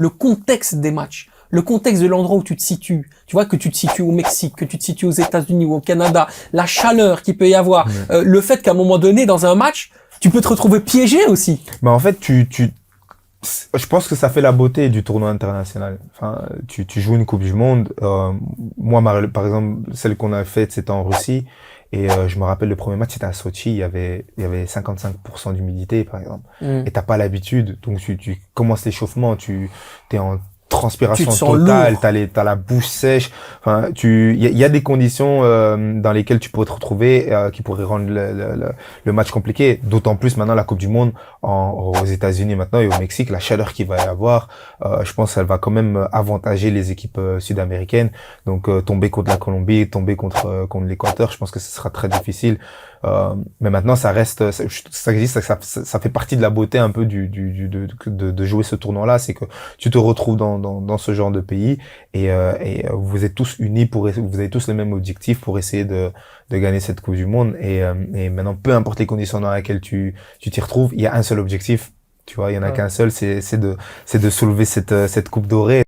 le contexte des matchs, le contexte de l'endroit où tu te situes. Tu vois, que tu te situes au Mexique, que tu te situes aux États-Unis ou au Canada, la chaleur qu'il peut y avoir, le fait qu'à un moment donné, dans un match, tu peux te retrouver piégé aussi. Bah en fait, je pense que ça fait la beauté du tournoi international. Enfin, tu joues une Coupe du Monde. Moi, par exemple, celle qu'on a faite, c'était en Russie. Et je me rappelle le premier match, c'était à Sochi. Il y avait 55% d'humidité, par exemple. Mm. Et t'as pas l'habitude. Donc tu commences l'échauffement, t'es en Tu te transpiration sens totale, lourd. t'as la bouche sèche. Enfin, il y a des conditions dans lesquelles tu pourrais te retrouver qui pourraient rendre le match compliqué. D'autant plus maintenant la Coupe du Monde aux États-Unis maintenant et au Mexique, la chaleur qu'il va y avoir, je pense qu'elle va quand même avantager les équipes sud-américaines. Donc tomber contre la Colombie, tomber contre l'Équateur, je pense que ce sera très difficile. Mais maintenant, ça reste, ça existe, ça fait partie de la beauté un peu de jouer ce tournoi-là, c'est que tu te retrouves dans ce genre de pays et vous êtes tous unis vous avez tous le même objectif pour essayer de gagner cette Coupe du Monde et maintenant, peu importe les conditions dans lesquelles tu t'y retrouves, il y a un seul objectif, tu vois, il y en a qu'un seul, c'est de soulever cette coupe dorée.